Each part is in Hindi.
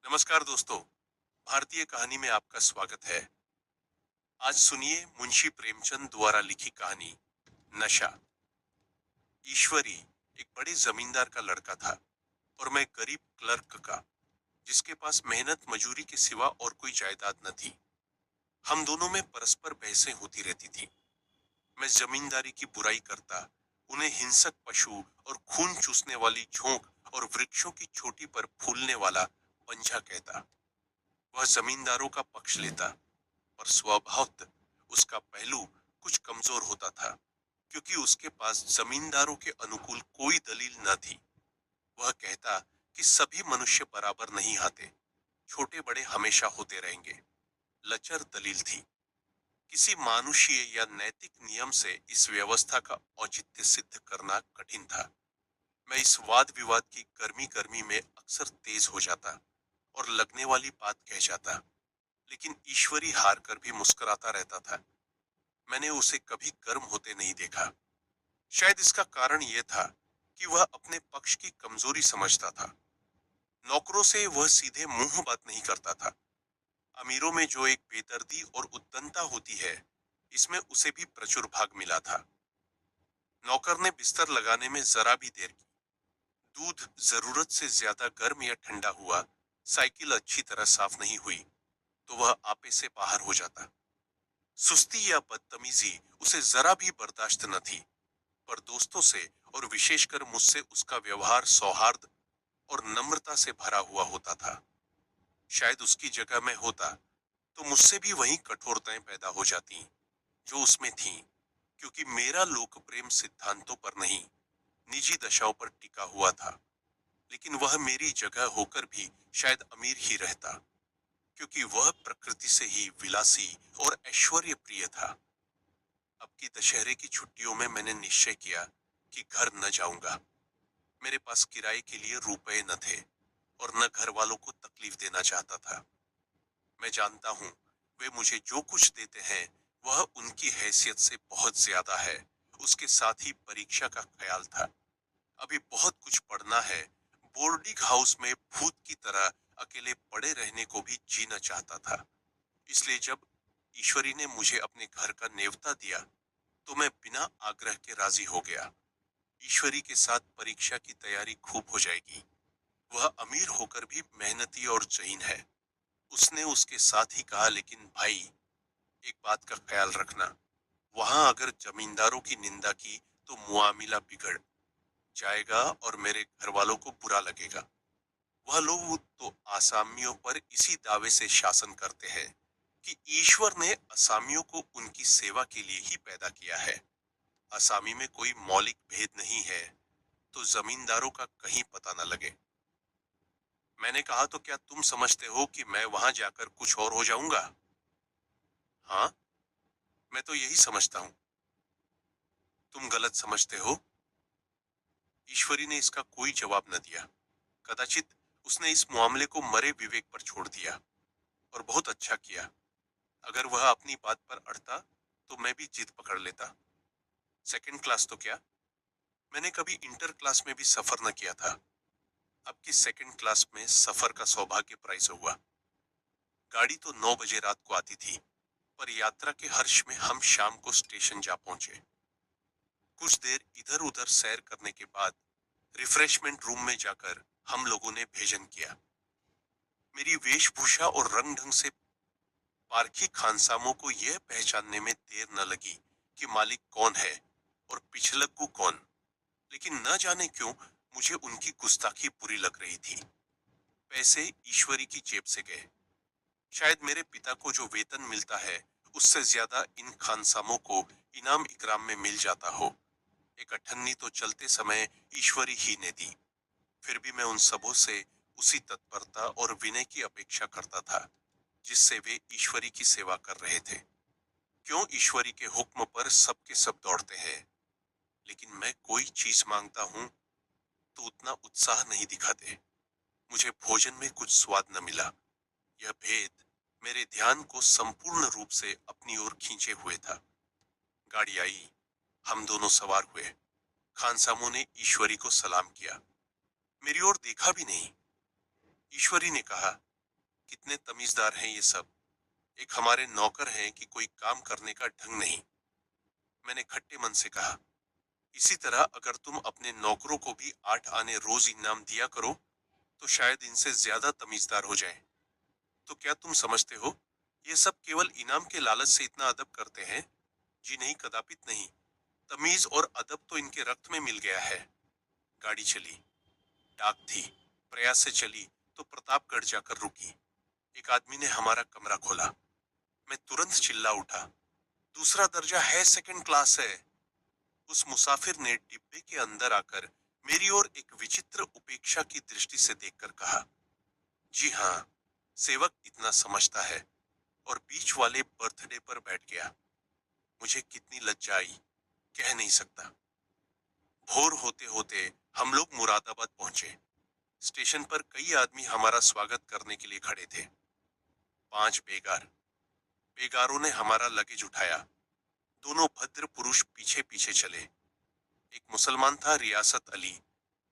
नमस्कार दोस्तों। भारतीय कहानी में आपका स्वागत है। आज सुनिए मुंशी प्रेमचंद द्वारा लिखी कहानी नशा। ईश्वरी एक बड़े जमींदार का लड़का था और मैं गरीब क्लर्क का, जिसके पास मेहनत मजूरी के सिवा और कोई जायदाद न थी। हम दोनों में परस्पर बहसें होती रहती थी। मैं जमींदारी की बुराई करता, उन्हें हिंसक पशु और खून चूसने वाली झोंक और वृक्षों की चोटी पर फूलने वाला पंजा कहता। वह जमींदारों का पक्ष लेता, पर स्वभावतः उसका पहलू कुछ कमजोर होता था, क्योंकि उसके पास जमींदारों के अनुकूल कोई दलील न थी। वह कहता कि सभी मनुष्य बराबर नहीं आते, छोटे बड़े हमेशा होते रहेंगे। लचर दलील थी। किसी मानुषीय या नैतिक नियम से इस व्यवस्था का औचित्य सिद्ध करना कठिन था। मैं इस वाद विवाद की गर्मी गर्मी में अक्सर तेज हो जाता और लगने वाली बात कह जाता, लेकिन ईश्वरी हार कर भी मुस्कुराता रहता था। मैंने उसे कभी गर्म होते नहीं देखा। शायद इसका कारण यह था कि वह अपने पक्ष की कमजोरी समझता था। नौकरों से वह सीधे मुंह बात नहीं करता था। अमीरों में जो एक बेदर्दी और उद्दंडता होती है, इसमें उसे भी प्रचुर भाग मिला था। नौकर ने बिस्तर लगाने में जरा भी देर की, दूध जरूरत से ज्यादा गर्म या ठंडा हुआ, साइकिल अच्छी तरह साफ नहीं हुई, तो वह आपे से बाहर हो जाता। सुस्ती या बदतमीजी उसे जरा भी बर्दाश्त न थी, पर दोस्तों से और विशेषकर मुझसे उसका व्यवहार सौहार्द और नम्रता से भरा हुआ होता था। शायद उसकी जगह मैं होता तो मुझसे भी वही कठोरताएं पैदा हो जाती जो उसमें थीं, क्योंकि मेरा लोक प्रेम सिद्धांतों पर नहीं, निजी दशाओं पर टिका हुआ था। लेकिन वह मेरी जगह होकर भी शायद अमीर ही रहता, क्योंकि वह प्रकृति से ही विलासी और ऐश्वर्य प्रिय था। अब की दशहरे की छुट्टियों में मैंने निश्चय किया कि घर न जाऊंगा। मेरे पास किराए के लिए रुपए न थे और न घर वालों को तकलीफ देना चाहता था। मैं जानता हूँ वे मुझे जो कुछ देते हैं वह उनकी हैसियत से बहुत ज्यादा है। उसके साथ ही परीक्षा का ख्याल था। अभी बहुत कुछ पढ़ना है। बोर्डिंग हाउस में भूत की तरह अकेले पड़े रहने को भी जीना चाहता था। इसलिए जब ईश्वरी ने मुझे अपने घर का नेवता दिया, तो मैं बिना आग्रह के राजी हो गया। ईश्वरी के साथ परीक्षा की तैयारी खूब हो जाएगी। वह अमीर होकर भी मेहनती और जहीन है। उसने उसके साथ ही कहा, लेकिन भाई, एक बात का ख्याल रखना, वहां अगर जमींदारों की निंदा की तो मुआमिला बिगड़ जाएगा और मेरे घर वालों को बुरा लगेगा। वह लोग तो आसामियों पर इसी दावे से शासन करते हैं कि ईश्वर ने असामियों को उनकी सेवा के लिए ही पैदा किया है। असामी में कोई मौलिक भेद नहीं है, तो जमींदारों का कहीं पता न लगे। मैंने कहा, तो क्या तुम समझते हो कि मैं वहां जाकर कुछ और हो जाऊंगा? हाँ, मैं तो यही समझता हूँ। तुम गलत समझते हो। ईश्वरी ने इसका कोई जवाब न दिया। कदाचित उसने इस मामले को मरे विवेक पर छोड़ दिया, और बहुत अच्छा किया। अगर वह अपनी बात पर अड़ता तो मैं भी जिद पकड़ लेता। सेकंड क्लास तो क्या, मैंने कभी इंटर क्लास में भी सफर न किया था। अब की सेकंड क्लास में सफर का सौभाग्य प्राप्त हुआ। गाड़ी तो 9 बजे रात को आती थी, पर यात्रा के हर्ष में हम शाम को स्टेशन जा पहुंचे। कुछ देर इधर उधर सैर करने के बाद रिफ्रेशमेंट रूम में जाकर हम लोगों ने भोजन किया। मेरी वेशभूषा और रंग ढंग से पारखी खानसामों को यह पहचानने में देर न लगी कि मालिक कौन है और पिछलग्गू कौन। लेकिन न जाने क्यों मुझे उनकी गुस्ताखी बुरी लग रही थी। पैसे ईश्वरी की जेब से गए। शायद मेरे पिता को जो वेतन मिलता है उससे ज्यादा इन खानसामों को इनाम इकराम में मिल जाता हो। एक अठन्नी तो चलते समय ईश्वरी ही ने दी। फिर भी मैं उन सबों से उसी तत्परता और विनय की अपेक्षा करता था जिससे वे ईश्वरी की सेवा कर रहे थे। क्यों ईश्वरी के हुक्म पर सब के सब दौड़ते हैं, लेकिन मैं कोई चीज मांगता हूँ तो उतना उत्साह नहीं दिखाते। मुझे भोजन में कुछ स्वाद न मिला। यह भेद मेरे ध्यान को संपूर्ण रूप से अपनी ओर खींचे हुए था। गाड़ी आई, हम दोनों सवार हुए। खानसामों ने ईश्वरी को सलाम किया, मेरी ओर देखा भी नहीं। ईश्वरी ने कहा, कितने तमीजदार हैं ये सब। एक हमारे नौकर हैं कि कोई काम करने का ढंग नहीं। मैंने खट्टे मन से कहा, इसी तरह अगर तुम अपने नौकरों को भी 8 आने रोज इनाम दिया करो तो शायद इनसे ज्यादा तमीजदार हो जाएं। तो क्या तुम समझते हो ये सब केवल इनाम के लालच से इतना अदब करते हैं? जी नहीं, कदापित नहीं। तमीज और अदब तो इनके रक्त में मिल गया है। गाड़ी चली। डाक थी, प्रयास से चली तो प्रतापगढ़ जाकर रुकी। एक आदमी ने हमारा कमरा खोला। मैं तुरंत चिल्ला उठा, दूसरा दर्जा है, सेकंड क्लास है। उस मुसाफिर ने डिब्बे के अंदर आकर मेरी ओर एक विचित्र उपेक्षा की दृष्टि से देखकर कहा, जी हाँ, सेवक इतना समझता है, और बीच वाले बर्थडे पर बैठ गया। मुझे कितनी लज्जा आई, कह नहीं सकता। भोर होते होते हम लोग मुरादाबाद पहुंचे। स्टेशन पर कई आदमी हमारा स्वागत करने के लिए खड़े थे। 5 बेगार। बेगारों ने हमारा लगेज उठाया। दोनों भद्र पुरुष पीछे पीछे चले। एक मुसलमान था, रियासत अली।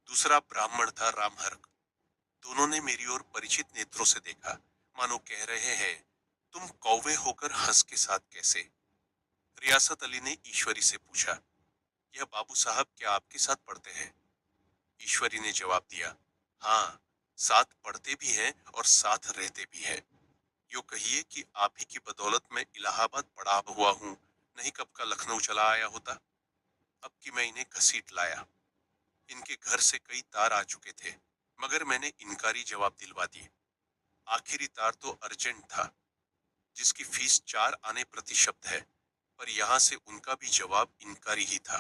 दूसरा ब्राह्मण था, रामहर्क। दोनों ने मेरी ओर परिचित नेत्रों से देखा, मानो कह रहे हैं, तुम कौवे होकर हंस के साथ कैसे? रियासत अली ने ईश्वरी से पूछा, यह बाबू साहब क्या आपके साथ पढ़ते हैं? ईश्वरी ने जवाब दिया, हाँ, साथ पढ़ते भी हैं और साथ रहते भी हैं। यूं कहिए कि आप ही की बदौलत मैं इलाहाबाद पड़ा हुआ हूँ, नहीं कब का लखनऊ चला आया होता। अब कि मैं इन्हें घसीट लाया। इनके घर से कई तार आ चुके थे, मगर मैंने इनकारी जवाब दिलवा दिए। आखिरी तार तो अर्जेंट था, जिसकी फीस 4 आने प्रति शब्द है, पर यहाँ से उनका भी जवाब इनकारी ही था।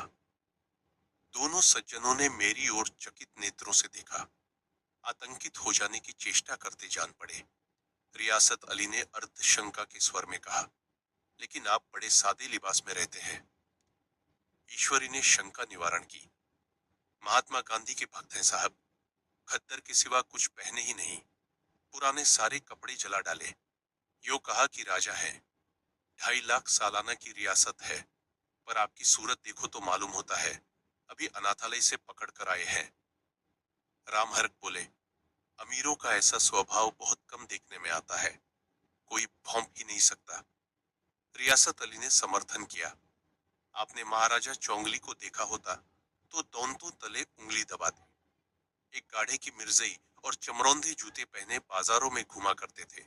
दोनों सज्जनों ने मेरी ओर चकित नेत्रों से देखा। आतंकित हो जाने की चेष्टा करते जान पड़े। रियासत अली ने अर्धशंका के स्वर में कहा, लेकिन आप बड़े सादे लिबास में रहते हैं। ईश्वरी ने शंका निवारण की, महात्मा गांधी के भक्त हैं साहब। खद्दर के सिवा कुछ पहने ही नहीं। पुराने सारे कपड़े जला डाले। यो कहा कि राजा है। 2.5 लाख सालाना की रियासत है, पर आपकी सूरत देखो तो मालूम होता है अभी अनाथालय से पकड़ कर आए हैं। रामहर्क बोले, अमीरों का ऐसा स्वभाव बहुत कम देखने में आता है, कोई भौंक ही नहीं सकता। रियासत अली ने समर्थन किया, आपने महाराजा चौंगली को देखा होता तो दोनों तले उंगली दबा दी। एक गाढ़े की मिर्जई और चमरौंधी जूते पहने बाजारों में घुमा करते थे।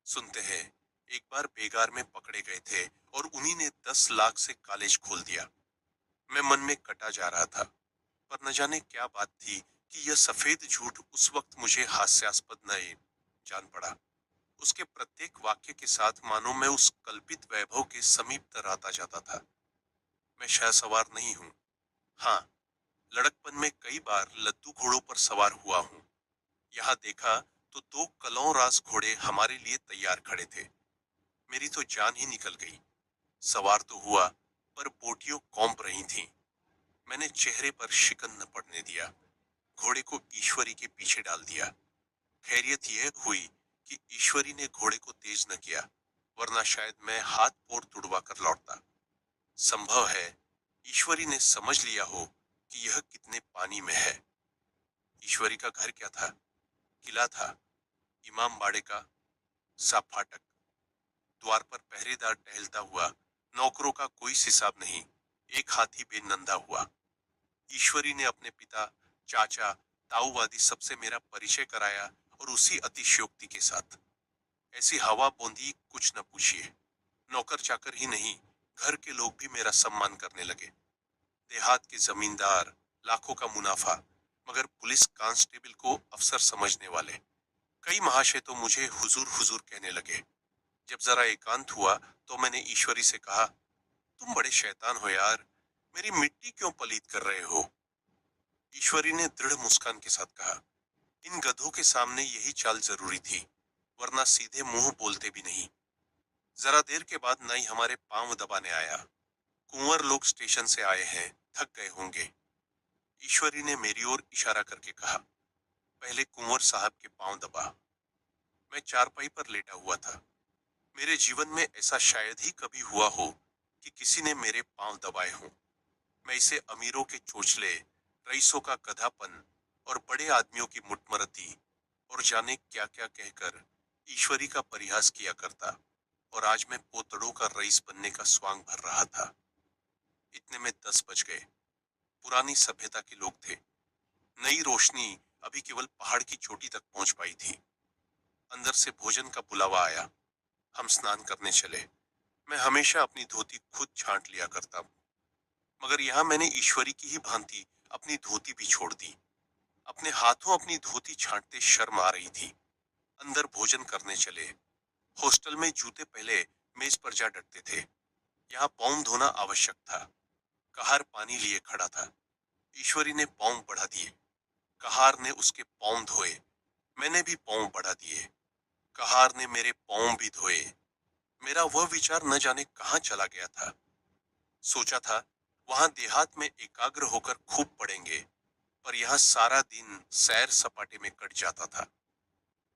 सुनते हैं, एक बार बेगार में पकड़े गए थे और उन्हीं ने 10 लाख से कॉलेज खोल दिया। मैं मन में कटा जा रहा था, पर न जाने क्या बात थी कि यह सफेद झूठ उस वक्त मुझे हास्यास्पद न जान पड़ा। उसके प्रत्येक वाक्य के साथ मानो मैं उस कल्पित वैभव के समीप तर आता जाता था। मैं शहसवार नहीं हूँ। हाँ, लड़कपन में कई बार लद्दू घोड़ों पर सवार हुआ हूँ। यहाँ देखा तो 2 कलौं रास घोड़े हमारे लिए तैयार खड़े थे। मेरी तो जान ही निकल गई। सवार तो हुआ, पर बोटियां कौंप रही थीं। मैंने चेहरे पर शिकन न पड़ने दिया। घोड़े को ईश्वरी के पीछे डाल दिया। खैरियत यह हुई कि ईश्वरी ने घोड़े को तेज न किया, वरना शायद मैं हाथ पैर तुड़वा कर लौटता। संभव है ईश्वरी ने समझ लिया हो कि यह कितने पानी में है। ईश्वरी का घर क्या था? किला था, इमाम बाड़े का सा फाटक। द्वार पर पहरेदार टहलता हुआ, नौकरों का कोई हिसाब नहीं। एक हाथी बेनंदा हुआ। ईश्वरी ने अपने पिता, चाचा, ताऊवादी सबसे मेरा परिचय कराया, और उसी अतिशयोक्ति के साथ। ऐसी हवा बूंदी कुछ न पूछिए। नौकर चाकर ही नहीं, घर के लोग भी मेरा सम्मान करने लगे। देहात के जमींदार, लाखों का मुनाफा, मगर पुलिस कांस्टेबल को अफसर समझने वाले। कई महाशय तो मुझे हुजूर हुजूर कहने लगे। जब जरा एकांत हुआ तो मैंने ईश्वरी से कहा, तुम बड़े शैतान हो यार, मेरी मिट्टी क्यों पलीत कर रहे हो? ईश्वरी ने दृढ़ मुस्कान के साथ कहा, इन गधों के सामने यही चाल जरूरी थी, वरना सीधे मुंह बोलते भी नहीं। जरा देर के बाद नाई हमारे पांव दबाने आया। कुंवर लोग स्टेशन से आए हैं, थक गए होंगे। ईश्वरी ने मेरी ओर इशारा करके कहा, पहले कुंवर साहब के पांव दबा। मैं चारपाई पर लेटा हुआ था। मेरे जीवन में ऐसा शायद ही कभी हुआ हो कि किसी ने मेरे पांव दबाए हों। मैं इसे अमीरों के चोचले, रईसों का गधापन और बड़े आदमियों की मुटमरती और जाने क्या क्या कहकर ईश्वरी का परिहास किया करता और आज मैं पोतड़ों का रईस बनने का स्वांग भर रहा था। इतने में 10 बज गए। पुरानी सभ्यता के लोग थे। नई रोशनी अभी केवल पहाड़ की चोटी तक पहुंच पाई थी। अंदर से भोजन का बुलावा आया। हम स्नान करने चले। मैं हमेशा अपनी धोती खुद छांट लिया करता, मगर यहाँ मैंने ईश्वरी की ही भांति अपनी धोती भी छोड़ दी। अपने हाथों अपनी धोती छांटते शर्म आ रही थी। अंदर भोजन करने चले। हॉस्टल में जूते पहले मेज पर जा डटते थे। यहाँ पाँव धोना आवश्यक था। कहार पानी लिए खड़ा था। ईश्वरी ने पाँव बढ़ा दिए। कहार ने उसके पाँव धोए। मैंने भी पाँव बढ़ा दिए। कहार ने मेरे पाँव भी धोए। मेरा वह विचार न जाने कहाँ चला गया था। सोचा था वहां देहात में एकाग्र होकर खूब पढ़ेंगे, पर यहाँ सारा दिन सैर सपाटे में कट जाता था।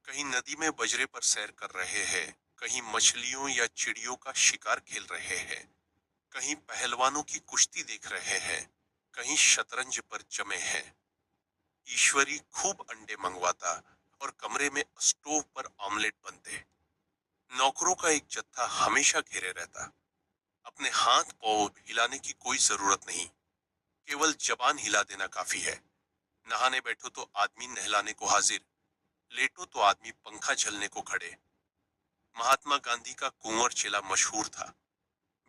कहीं नदी में बजरे पर सैर कर रहे हैं, कहीं मछलियों या चिड़ियों का शिकार खेल रहे हैं, कहीं पहलवानों की कुश्ती देख रहे हैं, कहीं शतरंज पर जमे हैं। ईश्वरी खूब अंडे मंगवाता और कमरे में स्टोव पर ऑमलेट बनते। नौकरों का एक जत्था हमेशा घेरे रहता। अपने हाथ पांव हिलाने की कोई जरूरत नहीं, केवल जबान हिला देना काफी है। नहाने बैठो तो आदमी नहलाने को हाजिर, लेटो तो आदमी पंखा झलने को खड़े। महात्मा गांधी का कुंवर चेला मशहूर था।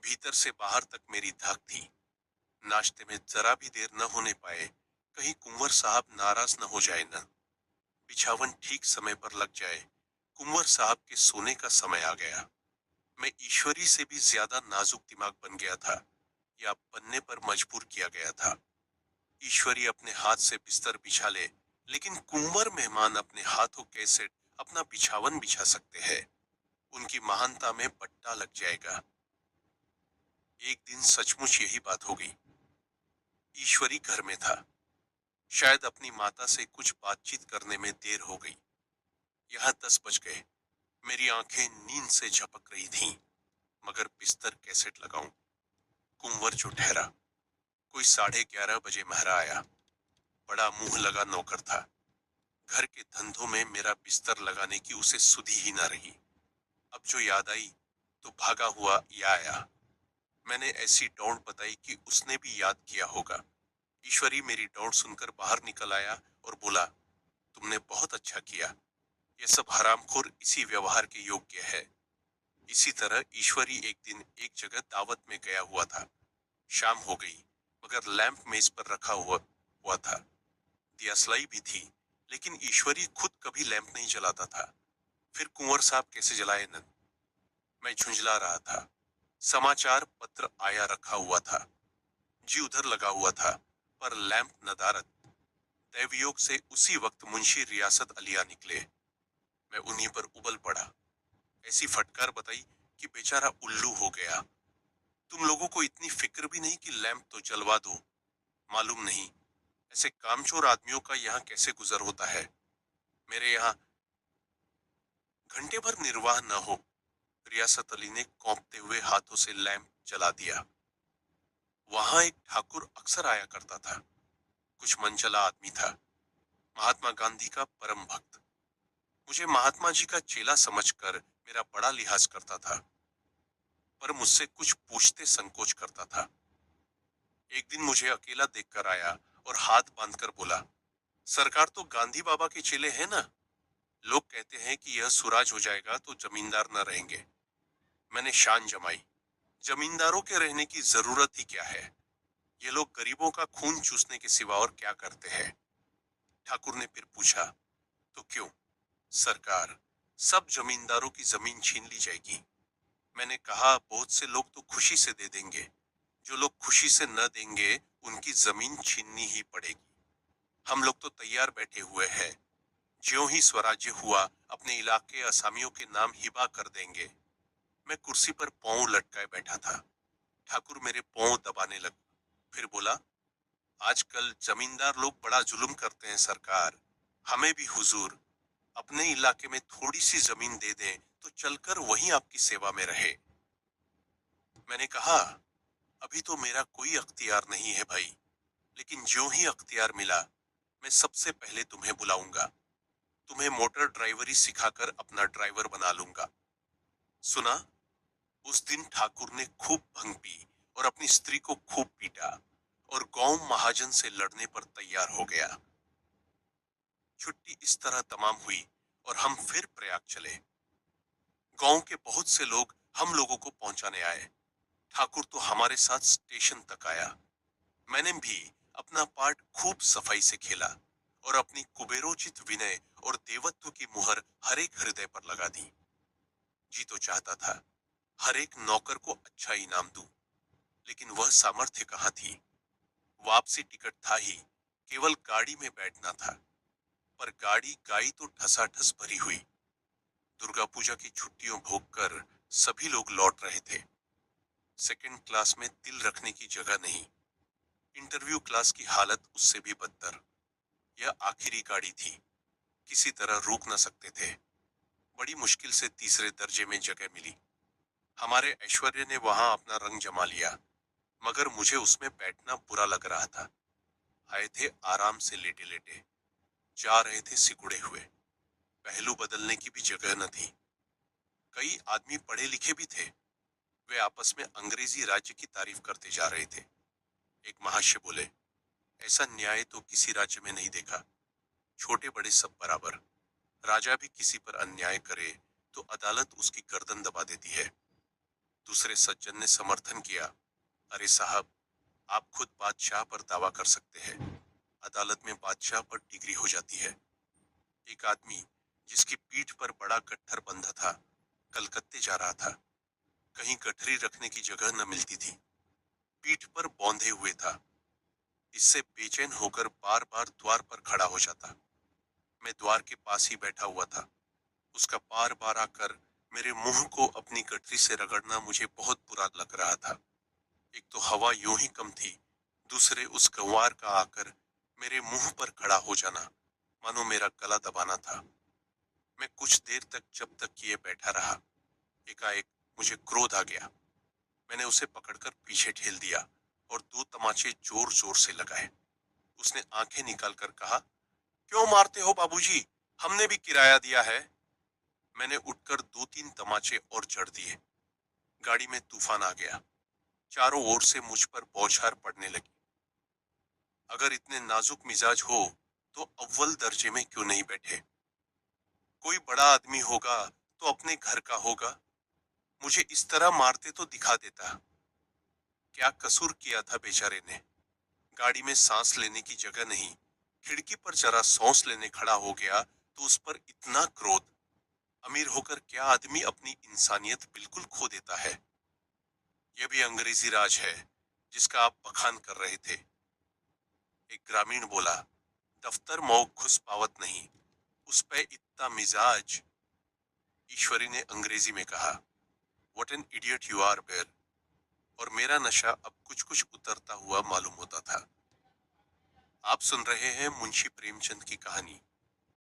भीतर से बाहर तक मेरी धाक थी। नाश्ते में जरा भी देर न होने पाए, कहीं कुंवर साहब नाराज न हो जाए न। बिछावन ठीक समय पर लग जाए। कुंवर साहब के सोने का समय आ गया। मैं ईश्वरी से भी ज्यादा नाजुक दिमाग बन गया था, या बनने पर मजबूर किया गया था। ईश्वरी अपने हाथ से बिस्तर बिछा ले, लेकिन कुंवर मेहमान अपने हाथों कैसे अपना बिछावन बिछा सकते हैं। उनकी महानता में पट्टा लग जाएगा। एक दिन सचमुच यही बात हो गई। ईश्वरी घर में था। शायद अपनी माता से कुछ बातचीत करने में देर हो गई। यहाँ 10 बज गए। मेरी आंखें नींद से झपक रही थीं, मगर बिस्तर कैसेट लगाऊं। कुंवर जो ठहरा। कोई 11:30 बजे महरा आया। बड़ा मुंह लगा नौकर था। घर के धंधों में मेरा बिस्तर लगाने की उसे सुधि ही न रही। अब जो याद आई तो भागा हुआ या आया। मैंने ऐसी दौड़ बताई कि उसने भी याद किया होगा। ईश्वरी मेरी दौड़ सुनकर बाहर निकल आया और बोला, तुमने बहुत अच्छा किया। यह सब हरामखोर इसी व्यवहार के योग्य है। इसी तरह ईश्वरी एक दिन एक जगह दावत में गया हुआ था। शाम हो गई, मगर लैंप मेज पर रखा हुआ था। दियासलाई भी थी, लेकिन ईश्वरी खुद कभी लैंप नहीं जलाता था। फिर कुंवर साहब कैसे जलाए न। मैं झुंझला रहा था। समाचार पत्र आया रखा हुआ था। जी उधर लगा हुआ था, पर लैंप नदारद। दैवयोग से उसी वक्त मुंशी रियासत अलिया निकले। मैं उन्हीं पर उबल पड़ा। ऐसी फटकार बताई कि बेचारा उल्लू हो गया। तुम लोगों को इतनी फिक्र भी नहीं कि लैंप तो जलवा दो। मालूम नहीं ऐसे कामचोर आदमियों का यहाँ कैसे गुजर होता है। मेरे यहाँ घंटे भर निर्वाह न हो। रियासत अली ने कौंपते हुए हाथों से लैंप जला दिया। वहां एक ठाकुर अक्सर आया करता था। कुछ मनचला आदमी था। महात्मा गांधी का परम भक्त। मुझे महात्मा जी का चेला समझकर मेरा बड़ा लिहाज करता था, पर मुझसे कुछ पूछते संकोच करता था। एक दिन मुझे अकेला देखकर आया और हाथ बांधकर बोला, सरकार तो गांधी बाबा के चेले हैं ना। लोग कहते हैं कि यह सुराज हो जाएगा तो जमींदार न रहेंगे। मैंने शान जमाई, जमींदारों के रहने की जरूरत ही क्या है। ये लोग गरीबों का खून चूसने के सिवा और क्या करते हैं। ठाकुर ने फिर पूछा, तो क्यों सरकार, सब जमींदारों की जमीन छीन ली जाएगी। मैंने कहा, बहुत से लोग तो खुशी से दे देंगे। जो लोग खुशी से न देंगे उनकी जमीन छीननी ही पड़ेगी। हम लोग तो तैयार बैठे हुए हैं। ज्यों ही स्वराज्य हुआ अपने इलाके असामियों के नाम हिबा कर देंगे। मैं कुर्सी पर पांव लटकाए बैठा था। ठाकुर मेरे पांव दबाने लगा। फिर बोला, आजकल जमींदार लोग बड़ा जुल्म करते हैं सरकार। हमें भी हुजूर अपने इलाके में थोड़ी सी जमीन दे दें तो चलकर वहीं आपकी सेवा में रहे। मैंने कहा, अभी तो मेरा कोई अख्तियार नहीं है भाई, लेकिन ज्यों ही अख्तियार मिला मैं सबसे पहले तुम्हें बुलाऊंगा। तुम्हें मोटर ड्राइवरी सिखाकर अपना ड्राइवर बना लूंगा। सुना, उस दिन ठाकुर ने खूब भंग पी और अपनी स्त्री को खूब पीटा और गांव महाजन से लड़ने पर तैयार हो गया। छुट्टी इस तरह तमाम हुई और हम फिर प्रयाग चले। गांव के बहुत से लोग हम लोगों को पहुंचाने आए। ठाकुर तो हमारे साथ स्टेशन तक आया। मैंने भी अपना पार्ट खूब सफाई से खेला और अपनी कुबेरोचित विनय और देवत्व की मुहर हर एक हृदय पर लगा दी। जी तो चाहता था हर एक नौकर को अच्छा इनाम दूं, लेकिन वह सामर्थ्य कहाँ थी। वापसी टिकट था ही, केवल गाड़ी में बैठना था। पर गाड़ी गाई तो ठसाठस भरी हुई। दुर्गा पूजा की छुट्टियों भोग कर सभी लोग लौट रहे थे। सेकंड क्लास में तिल रखने की जगह नहीं। इंटरव्यू क्लास की हालत उससे भी बदतर। यह आखिरी गाड़ी थी, किसी तरह रोक न सकते थे। बड़ी मुश्किल से तीसरे दर्जे में जगह मिली। हमारे ऐश्वर्य ने वहां अपना रंग जमा लिया, मगर मुझे उसमें बैठना बुरा लग रहा था। आए थे आराम से लेटे लेटे, जा रहे थे सिकुड़े हुए। पहलू बदलने की भी जगह न थी। कई आदमी पढ़े लिखे भी थे। वे आपस में अंग्रेजी राज्य की तारीफ करते जा रहे थे। एक महाशय बोले, ऐसा न्याय तो किसी राज्य में नहीं देखा। छोटे बड़े सब बराबर। राजा भी किसी पर अन्याय करे तो अदालत उसकी गर्दन दबा देती है। दूसरे सज्जन ने समर्थन किया, अरे साहब, आप खुद बादशाह पर दावा कर सकते हैं, अदालत में बादशाह पर डिग्री हो जाती है। एक आदमी जिसकी पीठ पर बड़ा गट्ठर बंधा था, कलकत्ते जा रहा था। कहीं गठरी रखने की जगह न मिलती थी। पीठ पर बौंधे हुए था। इससे बेचैन होकर बार बार द्वार पर खड़ा हो जाता। मैं द्वार के पास ही बैठा हुआ था। उसका बार बार आकर मेरे मुंह को अपनी गठरी से रगड़ना मुझे बहुत बुरा लग रहा था। एक तो हवा यूं ही कम थी, दूसरे उस गंवार का आकर मेरे मुंह पर खड़ा हो जाना मानो मेरा गला दबाना था। मैं कुछ देर तक जब तक किए बैठा रहा, एकाएक मुझे क्रोध आ गया। मैंने उसे पकड़कर पीछे ठेल दिया और दो तमाचे जोर जोर से लगाए। उसने आंखें निकालकर कहा, क्यों मारते हो बाबूजी, हमने भी किराया दिया है। मैंने उठकर दो तीन तमाचे और जड़ दिए। गाड़ी में तूफान आ गया। चारों ओर से मुझ पर बौछार पड़ने लगी। अगर इतने नाजुक मिजाज हो तो अव्वल दर्जे में क्यों नहीं बैठे। कोई बड़ा आदमी होगा तो अपने घर का होगा। मुझे इस तरह मारते तो दिखा देता। क्या कसूर किया था बेचारे ने। गाड़ी में सांस लेने की जगह नहीं। खिड़की पर जरा सांस लेने खड़ा हो गया तो उस पर इतना क्रोध। अमीर होकर क्या आदमी अपनी इंसानियत बिल्कुल खो देता है। यह भी अंग्रेजी राज है जिसका आप बखान कर रहे थे। एक ग्रामीण बोला, दफ्तर मौक घुस पावत नहीं, उस पे इतना मिजाज। ईश्वरी ने अंग्रेजी में कहा, what an idiot you are बेर। और मेरा नशा अब कुछ कुछ उतरता हुआ मालूम होता था। आप सुन रहे हैं मुंशी प्रेमचंद की कहानी